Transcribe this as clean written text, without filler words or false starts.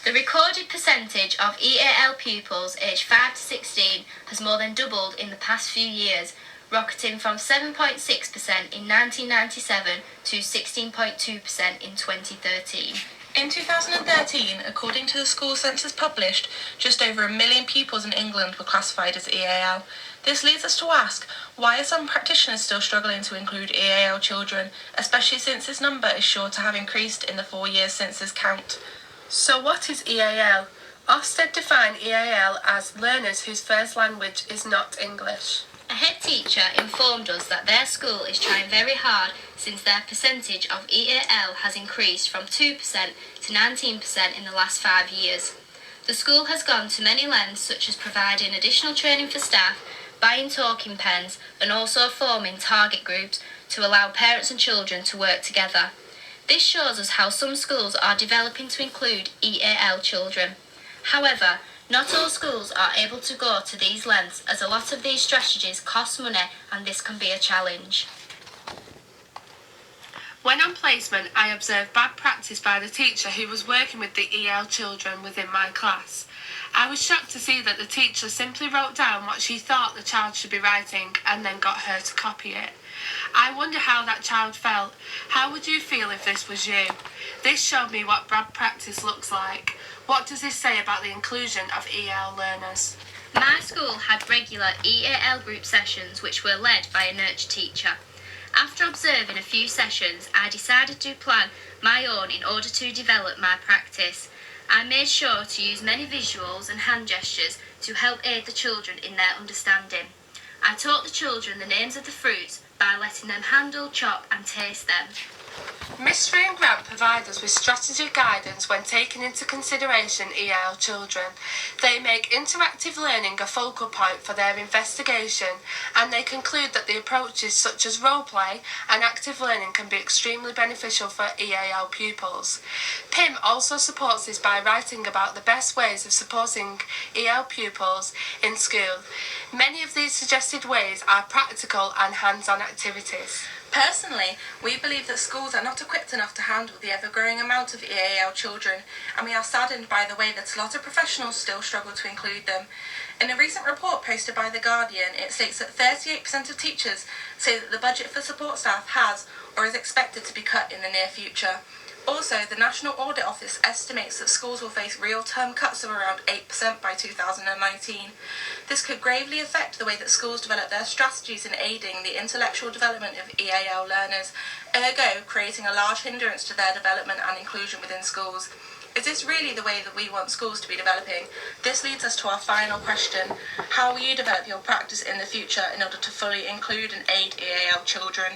The recorded percentage of EAL pupils aged 5 to 16 has more than doubled in the past few years, rocketing from 7.6% in 1997 to 16.2% in 2013. In 2013, according to the school census published, just over 1 million pupils in England were classified as EAL. This leads us to ask, why are some practitioners still struggling to include EAL children, especially since this number is sure to have increased in the 4 years since this count? So what is EAL? Ofsted define EAL as learners whose first language is not English. A head teacher informed us that their school is trying very hard since their percentage of EAL has increased from 2% to 19% in the last 5 years. The school has gone to many lengths, such as providing additional training for staff, buying talking pens, and also forming target groups to allow parents and children to work together. This shows us how some schools are developing to include EAL children. However, not all schools are able to go to these lengths, as a lot of these strategies cost money and this can be a challenge. When on placement, I observed bad practice by the teacher who was working with the EAL children within my class. I was shocked to see that the teacher simply wrote down what she thought the child should be writing and then got her to copy it. I wonder how that child felt. How would you feel if this was you? This showed me what bad practice looks like. What does this say about the inclusion of EAL learners? My school had regular EAL group sessions which were led by a nurture teacher. After observing a few sessions, I decided to plan my own in order to develop my practice. I made sure to use many visuals and hand gestures to help aid the children in their understanding. I taught the children the names of the fruits by letting them handle, chop and taste them. Mystery and Grant provide us with strategic guidance when taking into consideration EAL children. They make interactive learning a focal point for their investigation, and they conclude that the approaches such as role play and active learning can be extremely beneficial for EAL pupils. Pim also supports this by writing about the best ways of supporting EAL pupils in school. Many of these suggested ways are practical and hands-on activities. Personally, we believe that schools are not equipped enough to handle the ever-growing amount of EAL children, and we are saddened by the way that a lot of professionals still struggle to include them. In a recent report posted by The Guardian, it states that 38% of teachers say that the budget for support staff has or is expected to be cut in the near future. Also, the National Audit Office estimates that schools will face real-term cuts of around 8% by 2019. This could gravely affect the way that schools develop their strategies in aiding the intellectual development of EAL learners, ergo creating a large hindrance to their development and inclusion within schools. Is this really the way that we want schools to be developing? This leads us to our final question. How will you develop your practice in the future in order to fully include and aid EAL children?